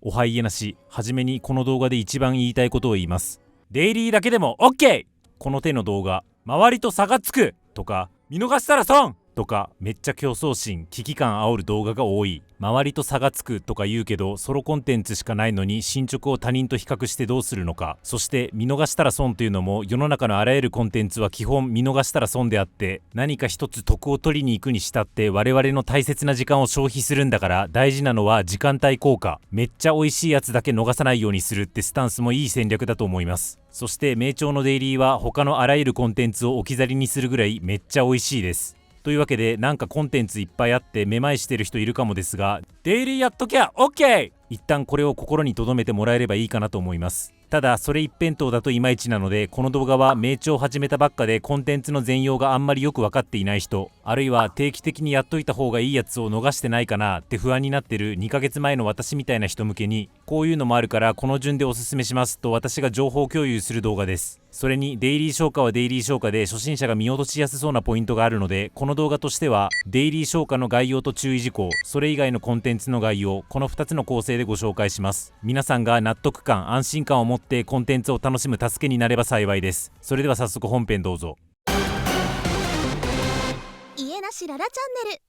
おはいえなし。はじめにこの動画で一番言いたいことを言います。デイリーだけでも OK。 この手の動画、周りと差がつくとか見逃したら損とか、めっちゃ競争心危機感煽る動画が多い。周りと差がつくとか言うけど、ソロコンテンツしかないのに進捗を他人と比較してどうするのか。そして見逃したら損というのも、世の中のあらゆるコンテンツは基本見逃したら損であって、何か一つ得を取りに行くにしたって我々の大切な時間を消費するんだから、大事なのは時間帯効果。めっちゃ美味しいやつだけ逃さないようにするってスタンスもいい戦略だと思います。そして名調のデイリーは他のあらゆるコンテンツを置き去りにするぐらいめっちゃ美味しいです。というわけで、なんかコンテンツいっぱいあってめまいしてる人いるかもですが、デイリーやっときゃ OK。 一旦これを心に留めてもらえればいいかなと思います。ただそれ一辺倒だといまいちなので、この動画は名調を始めたばっかでコンテンツの全容があんまりよく分かっていない人、あるいは定期的にやっといた方がいいやつを逃してないかなって不安になってる2ヶ月前の私みたいな人向けに、こういうのもあるからこの順でおすすめしますと私が情報共有する動画です。それにデイリー消化はデイリー消化で初心者が見落としやすそうなポイントがあるので、この動画としてはデイリー消化の概要と注意事項、それ以外のコンテンツの概要、この2つの構成でご紹介します。皆さんが納得感安心感を持ってコンテンツを楽しむ助けになれば幸いです。それでは早速本編どうぞ。家なしララチャンネル。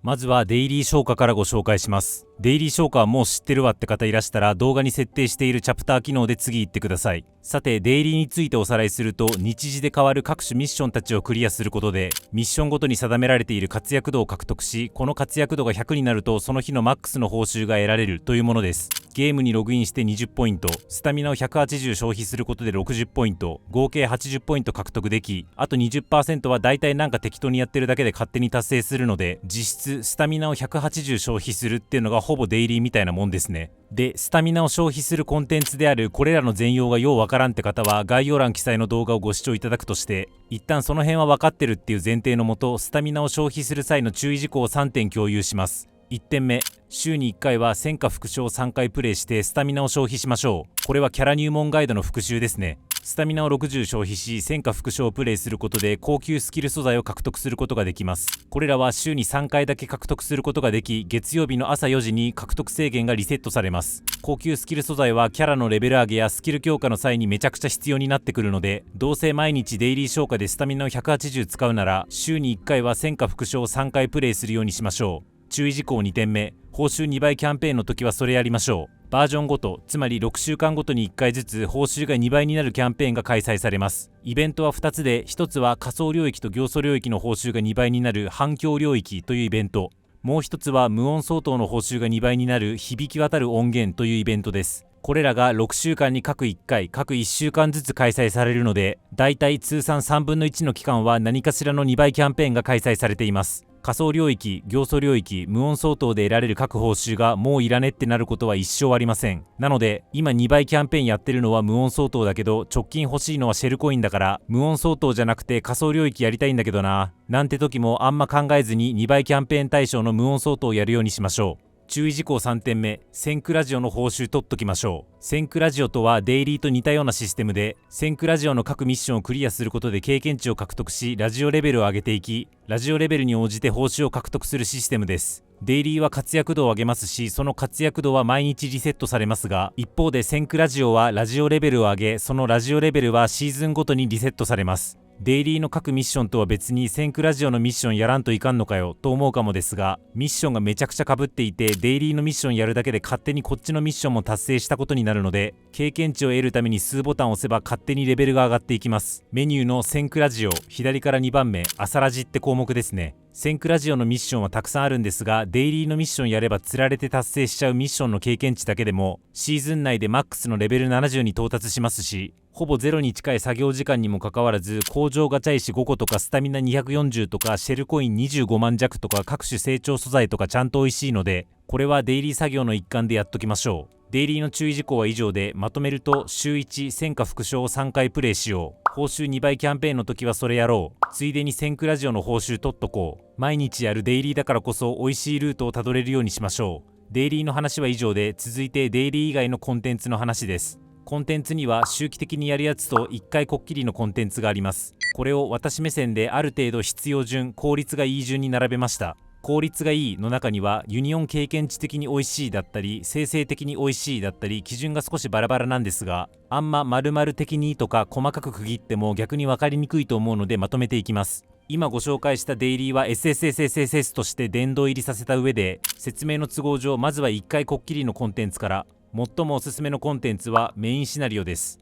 まずはデイリー消化からご紹介します。デイリー消化はもう知ってるわって方いらしたら、動画に設定しているチャプター機能で次行ってください。さてデイリーについておさらいすると、日時で変わる各種ミッションたちをクリアすることでミッションごとに定められている活躍度を獲得し、この活躍度が100になるとその日のマックスの報酬が得られるというものです。ゲームにログインして20ポイント、スタミナを180消費することで60ポイント、合計80ポイント獲得でき、あと 20% はだいたいなんか適当にやってるだけで勝手に達成するので、実質スタミナを180消費するっていうのがほぼデイリーみたいなもんですね。で、スタミナを消費するコンテンツであるこれらの全容がようわからんって方は、概要欄記載の動画をご視聴いただくとして、一旦その辺は分かってるっていう前提のもと、スタミナを消費する際の注意事項を3点共有します。1点目、週に1回は戦果復唱3回プレイしてスタミナを消費しましょう。これはキャラ入門ガイドの復習ですね。スタミナを60消費し、戦果復唱をプレイすることで高級スキル素材を獲得することができます。これらは週に3回だけ獲得することができ、月曜日の朝4時に獲得制限がリセットされます。高級スキル素材はキャラのレベル上げやスキル強化の際にめちゃくちゃ必要になってくるので、どうせ毎日デイリー消化でスタミナを180使うなら、週に1回は戦果復唱を3回プレイするようにしましょう。注意事項2点目、報酬2倍キャンペーンの時はそれやりましょう。バージョンごと、つまり6週間ごとに1回ずつ報酬が2倍になるキャンペーンが開催されます。イベントは2つで、1つは仮想領域と行素領域の報酬が2倍になる反響領域というイベント、もう1つは無音相当の報酬が2倍になる響き渡る音源というイベントです。これらが6週間に各1回、各1週間ずつ開催されるので、だいたい通算3分の1の期間は何かしらの2倍キャンペーンが開催されています。仮想領域、行素領域、無音相当で得られる各報酬がもういらねってなることは一生ありません。なので、今2倍キャンペーンやってるのは無音相当だけど、直近欲しいのはシェルコインだから、無音相当じゃなくて仮想領域やりたいんだけどな、なんて時もあんま考えずに2倍キャンペーン対象の無音相当をやるようにしましょう。注意事項3点目、センクラジオの報酬取っときましょう。センクラジオとはデイリーと似たようなシステムで、センクラジオの各ミッションをクリアすることで経験値を獲得し、ラジオレベルを上げていき、ラジオレベルに応じて報酬を獲得するシステムです。デイリーは活躍度を上げますし、その活躍度は毎日リセットされますが、一方でセンクラジオはラジオレベルを上げ、そのラジオレベルはシーズンごとにリセットされます。デイリーの各ミッションとは別にセンクラジオのミッションやらんといかんのかよと思うかもですが、ミッションがめちゃくちゃ被っていて、デイリーのミッションやるだけで勝手にこっちのミッションも達成したことになるので、経験値を得るために数ボタンを押せば勝手にレベルが上がっていきます。メニューのセンクラジオ左から2番目、朝ラジって項目ですね。センクラジオのミッションはたくさんあるんですが、デイリーのミッションやれば釣られて達成しちゃうミッションの経験値だけでもシーズン内でマックスのレベル70に到達しますし、ほぼゼロに近い作業時間にもかかわらず、工場ガチャ石5個とかスタミナ240とかシェルコイン25万弱とか各種成長素材とかちゃんと美味しいので、これはデイリー作業の一環でやっときましょう。デイリーの注意事項は以上で、まとめると週1戦果復唱を3回プレイしよう。報酬2倍キャンペーンの時はそれやろう。ついでにセンクラジオの報酬取っとこう。毎日やるデイリーだからこそ美味しいルートをたどれるようにしましょう。デイリーの話は以上で、続いてデイリー以外のコンテンツの話です。コンテンツには周期的にやるやつと1回こっきりのコンテンツがあります。これを私目線である程度必要順、効率がいい順に並べました。効率がいいの中にはユニオン経験値的に美味しいだったり生成的に美味しいだったり基準が少しバラバラなんですが、あんま〇〇的にとか細かく区切っても逆に分かりにくいと思うのでまとめていきます。今ご紹介したデイリーは SSSSS として殿堂入りさせた上で、説明の都合上まずは1回こっきりのコンテンツから。最もおすすめのコンテンツはメインシナリオです。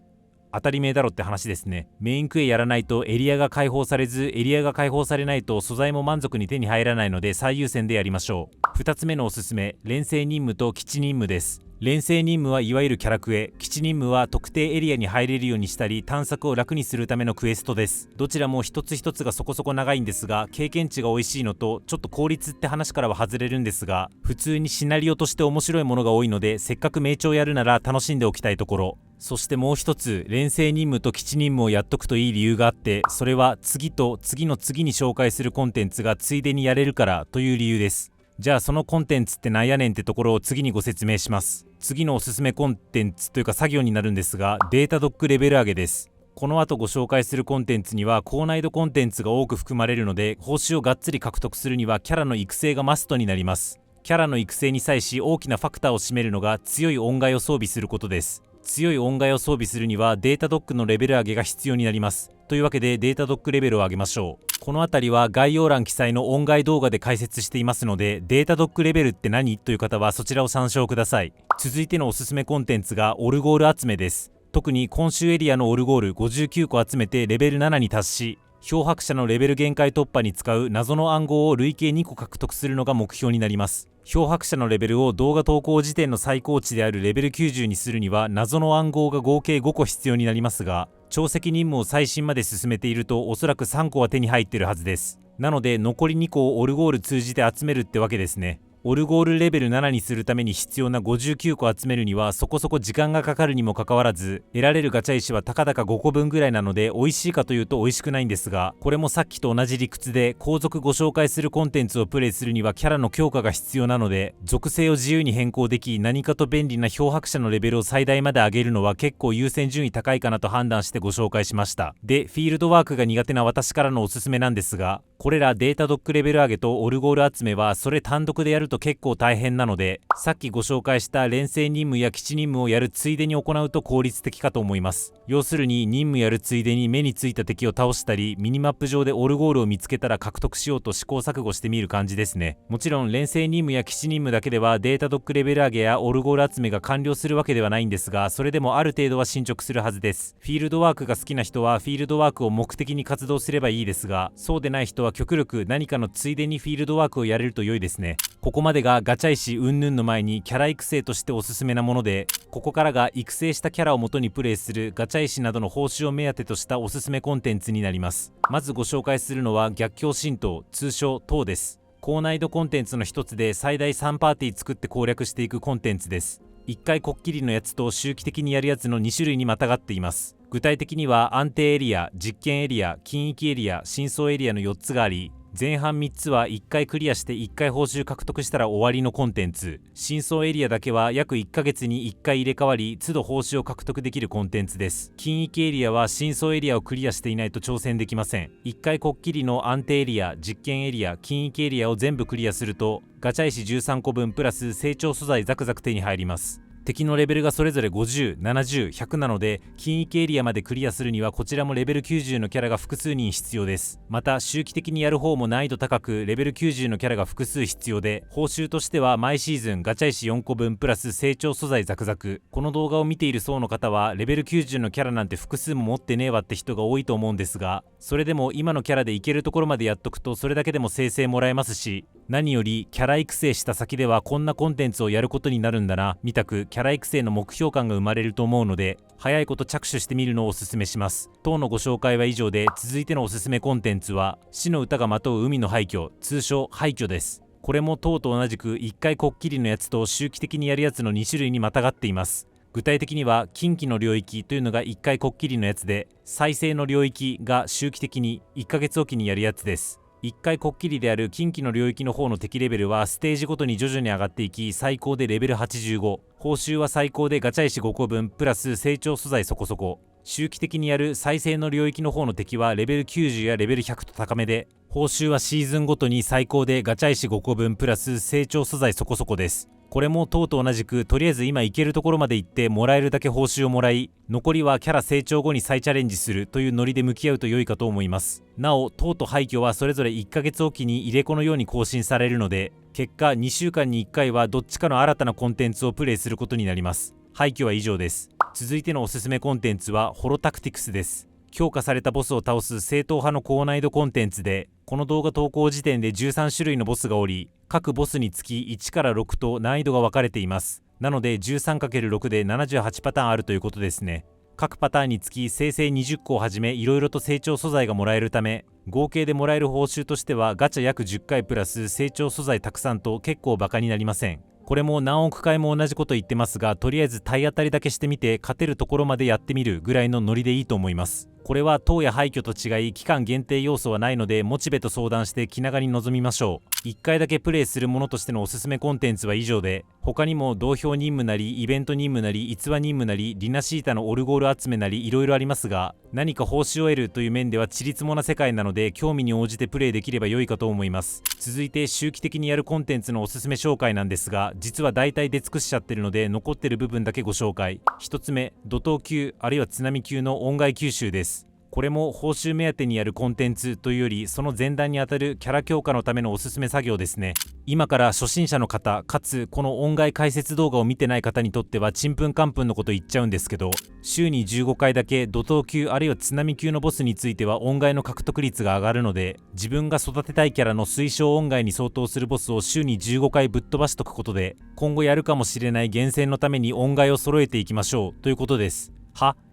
当たり前だろって話ですね。メインクエやらないとエリアが解放されず、エリアが解放されないと素材も満足に手に入らないので最優先でやりましょう。2つ目のおすすめ、連成任務と基地任務です。連成任務はいわゆるキャラクエ、基地任務は特定エリアに入れるようにしたり探索を楽にするためのクエストです。どちらも一つ一つがそこそこ長いんですが、経験値が美味しいのとちょっと効率って話からは外れるんですが、普通にシナリオとして面白いものが多いので、せっかく名調やるなら楽しんでおきたいところ。そしてもう一つ、連成任務と基地任務をやっとくといい理由があって、それは次と次の次に紹介するコンテンツがついでにやれるからという理由です。じゃあそのコンテンツってなんやねんってところを次にご説明します。次のおすすめコンテンツというか作業になるんですが、データドックレベル上げです。この後ご紹介するコンテンツには高難易度コンテンツが多く含まれるので、報酬をがっつり獲得するにはキャラの育成がマストになります。キャラの育成に際し大きなファクターを占めるのが強い恩返を装備することです。強い恩返を装備するにはデータドックのレベル上げが必要になります。というわけでデータドックレベルを上げましょう。このあたりは概要欄記載の恩返動画で解説していますので、データドックレベルって何という方はそちらを参照ください。続いてのおすすめコンテンツがオルゴール集めです。特に今週エリアのオルゴール59個集めてレベル7に達し、漂白者のレベル限界突破に使う謎の暗号を累計2個獲得するのが目標になります。漂白者のレベルを動画投稿時点の最高値であるレベル90にするには謎の暗号が合計5個必要になりますが、長石任務を最新まで進めているとおそらく3個は手に入ってるはずです。なので残り2個をオルゴール通じて集めるってわけですね。オルゴールレベル7にするために必要な59個集めるにはそこそこ時間がかかるにもかかわらず、得られるガチャ石はたかだか5個分ぐらいなので美味しいかというと美味しくないんですが、これもさっきと同じ理屈で後続ご紹介するコンテンツをプレイするにはキャラの強化が必要なので、属性を自由に変更でき何かと便利な漂白者のレベルを最大まで上げるのは結構優先順位高いかなと判断してご紹介しました。で、フィールドワークが苦手な私からのおすすめなんですが、これらデータドックレベル上げとオルゴール集めはそれ単独でやると結構大変なので、さっきご紹介した連成任務や基地任務をやるついでに行うと効率的かと思います。要するに任務やるついでに目についた敵を倒したり、ミニマップ上でオルゴールを見つけたら獲得しようと試行錯誤してみる感じですね。もちろん連成任務や基地任務だけではデータドックレベル上げやオルゴール集めが完了するわけではないんですが、それでもある程度は進捗するはずです。フィールドワークが好きな人はフィールドワークを目的に活動すればいいですが、そうでない人は極力何かのついでにフィールドワークをやれると良いですね。ここまでがガチャ石云々の前にキャラ育成としておすすめなもので、ここからが育成したキャラを元にプレイするガチャ石などの報酬を目当てとしたおすすめコンテンツになります。まずご紹介するのは逆境神道、通称塔です。高難易度コンテンツの一つで最大3パーティー作って攻略していくコンテンツです。1回こっきりのやつと周期的にやるやつの2種類にまたがっています。具体的には安定エリア、実験エリア、禁域エリア、深層エリアの4つがあり、前半3つは1回クリアして1回報酬獲得したら終わりのコンテンツ。深層エリアだけは約1ヶ月に1回入れ替わり都度報酬を獲得できるコンテンツです。禁域エリアは深層エリアをクリアしていないと挑戦できません。1回こっきりの安定エリア、実験エリア、禁域エリアを全部クリアするとガチャ石13個分プラス成長素材ザクザク手に入ります。敵のレベルがそれぞれ50、70、100なので、禁域エリアまでクリアするにはこちらもレベル90のキャラが複数人必要です。また周期的にやる方も難易度高くレベル90のキャラが複数必要で、報酬としては毎シーズンガチャ石4個分プラス成長素材ザクザク。この動画を見ている層の方はレベル90のキャラなんて複数も持ってねえわって人が多いと思うんですが、それでも今のキャラでいけるところまでやっとくとそれだけでも生成もらえますし、何よりキャラ育成した先ではこんなコンテンツをやることになるんだなみたくキャラ育成の目標感が生まれると思うので、早いこと着手してみるのをおすすめします。当のご紹介は以上で、続いてのおすすめコンテンツは死の歌がまとう海の廃墟、通称廃墟です。これも塔と同じく1回こっきりのやつと周期的にやるやつの2種類にまたがっています。具体的には近畿の領域というのが1回こっきりのやつで、再生の領域が周期的に1ヶ月おきにやるやつです。1回こっきりである近畿の領域の方の敵レベルはステージごとに徐々に上がっていき、最高でレベル85、報酬は最高でガチャ石5個分プラス成長素材そこそこ。周期的にやる再生の領域の方の敵はレベル90やレベル100と高めで、報酬はシーズンごとに最高でガチャ石5個分プラス成長素材そこそこです。これもとうと同じくとりあえず今行けるところまで行ってもらえるだけ報酬をもらい、残りはキャラ成長後に再チャレンジするというノリで向き合うと良いかと思います。なおとうと廃墟はそれぞれ1ヶ月おきに入れ子のように更新されるので、結果2週間に1回はどっちかの新たなコンテンツをプレイすることになります。廃墟は以上です。続いてのおすすめコンテンツはホロタクティクスです。強化されたボスを倒す正統派の高難易度コンテンツで、この動画投稿時点で13種類のボスがおり、各ボスにつき1から6と難易度が分かれています。なので 13×6 で78パターンあるということですね。各パターンにつき生成20個をはじめいろいろと成長素材がもらえるため、合計でもらえる報酬としてはガチャ約10回プラス成長素材たくさんと結構バカになりません。これも何億回も同じこと言ってますが、とりあえず体当たりだけしてみて勝てるところまでやってみるぐらいのノリでいいと思います。これは当や廃墟と違い期間限定要素はないので、モチベと相談して気長に臨みましょう。1回だけプレイするものとしてのおすすめコンテンツは以上で、他にも同票任務なりイベント任務なり逸話任務なりリナシータのオルゴール集めなりいろいろありますが、何か報酬を得るという面ではちりつもな世界なので、興味に応じてプレイできれば良いかと思います。続いて周期的にやるコンテンツのおすすめ紹介なんですが、実は大体出尽くしちゃってるので残ってる部分だけご紹介。1つ目、怒涛級あるいは津波級の音階吸収です。これも報酬目当てにやるコンテンツというより、その前段にあたるキャラ強化のためのおすすめ作業ですね。今から初心者の方かつこの音階解説動画を見てない方にとってはちんぷんかんぷんのこと言っちゃうんですけど、週に15回だけ怒涛級あるいは津波級のボスについては音階の獲得率が上がるので、自分が育てたいキャラの推奨音階に相当するボスを週に15回ぶっ飛ばしとくことで、今後やるかもしれない厳選のために音階を揃えていきましょうということです。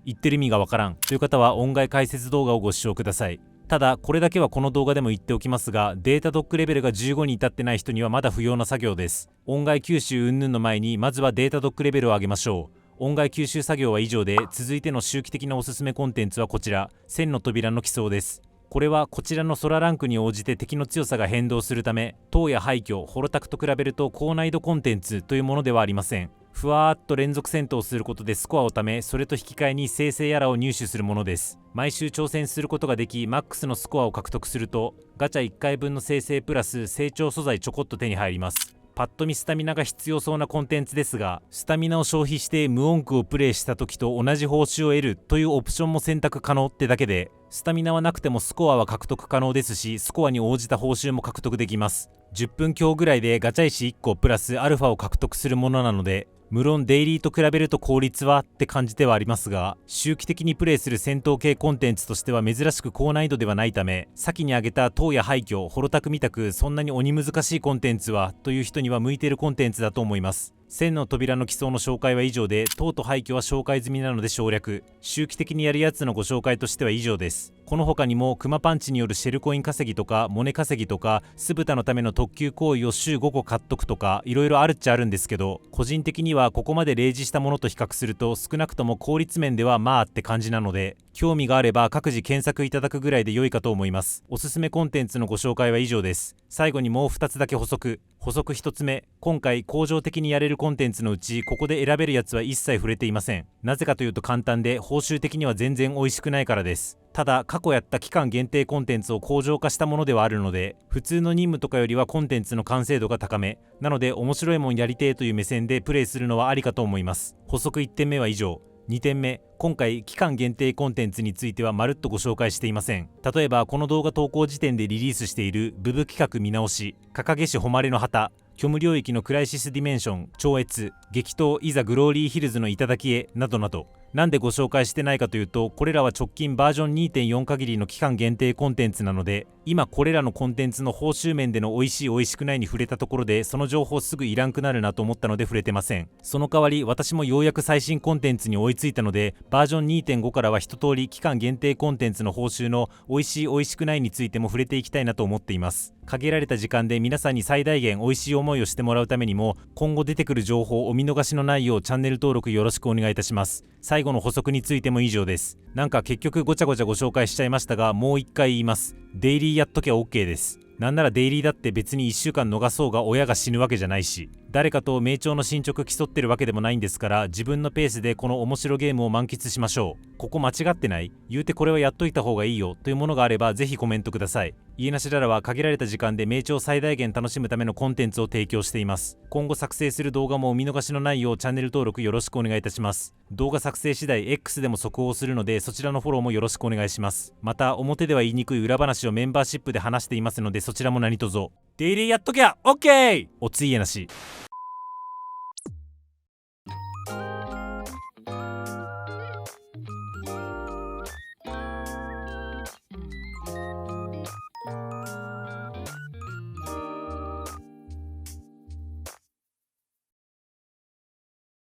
言ってる意味がわからんという方は音階解説動画をご視聴ください。ただこれだけはこの動画でも言っておきますが、データドックレベルが15に至ってない人にはまだ不要な作業です。音階吸収云々の前にまずはデータドックレベルを上げましょう。音階吸収作業は以上で、続いての周期的なおすすめコンテンツはこちら、千の扉の奇想です。これはこちらの空ランクに応じて敵の強さが変動するため、当や廃墟、ホロタクと比べると高難易度コンテンツというものではありません。ふわーっと連続戦闘することでスコアをため、それと引き換えに生成やらを入手するものです。毎週挑戦することができ、マックスのスコアを獲得するとガチャ1回分の生成プラス成長素材ちょこっと手に入ります。パッと見スタミナが必要そうなコンテンツですが、スタミナを消費して無音符をプレイした時と同じ報酬を得るというオプションも選択可能ってだけで、スタミナはなくてもスコアは獲得可能ですし、スコアに応じた報酬も獲得できます。10分強ぐらいでガチャ石1個プラスアルファを獲得するものなので、無論デイリーと比べると効率はって感じではありますが、周期的にプレイする戦闘系コンテンツとしては珍しく高難易度ではないため、先に挙げた当や廃墟、ホロタクみたくそんなに鬼難しいコンテンツはという人には向いているコンテンツだと思います。千の扉の奇想の紹介は以上で、当と廃墟は紹介済みなので省略。周期的にやるやつのご紹介としては以上です。この他にもクマパンチによるシェルコイン稼ぎとかモネ稼ぎとか酢豚のための特級行為を週5個買っとくとか、いろいろあるっちゃあるんですけど、個人的にはここまで例示したものと比較すると少なくとも効率面ではまあって感じなので、興味があれば各自検索いただくぐらいで良いかと思います。おすすめコンテンツのご紹介は以上です。最後にもう2つだけ補足。1つ目、今回恒常的にやれるコンテンツのうちここで選べるやつは一切触れていません。なぜかというと簡単で、報酬的には全然美味しくないからです。ただ過去やった期間限定コンテンツを向上化したものではあるので、普通の任務とかよりはコンテンツの完成度が高めなので、面白いもんやりてえという目線でプレイするのはありかと思います。補足1点目は以上。2点目、今回期間限定コンテンツについてはまるっとご紹介していません。例えばこの動画投稿時点でリリースしているブブ企画見直し、掲げし誉れの旗、虚無領域のクライシスディメンション超越、激闘いざグローリーヒルズの頂へなどなど、なんでご紹介してないかというと、これらは直近バージョン 2.4 限りの期間限定コンテンツなので、今これらのコンテンツの報酬面での美味しい美味しくないに触れたところで、その情報すぐいらんくなるなと思ったので触れてません。その代わり私もようやく最新コンテンツに追いついたので、バージョン 2.5 からは一通り期間限定コンテンツの報酬の美味しい美味しくないについても触れていきたいなと思っています。限られた時間で皆さんに最大限美味しい思いをしてもらうためにも、今後出てくる情報をお見逃しのないようチャンネル登録よろしくお願いいたします。最後の補足についても以上です。なんか結局ごちゃごちゃご紹介しちゃいましたが、もう一回言います。デイリーやっときゃ OK です。なんならデイリーだって別に1週間逃そうが親が死ぬわけじゃないし。誰かと名調の進捗競ってるわけでもないんですから、自分のペースでこの面白ゲームを満喫しましょう。ここ間違ってない？言うてこれはやっといた方がいいよというものがあればぜひコメントください。家なしララは限られた時間で名調を最大限楽しむためのコンテンツを提供しています。今後作成する動画もお見逃しのないようチャンネル登録よろしくお願いいたします。動画作成次第 X でも速報するので、そちらのフォローもよろしくお願いします。また表では言いにくい裏話をメンバーシップで話していますので、そちらも何卒デイリーやっときゃ OK。 おついえなし。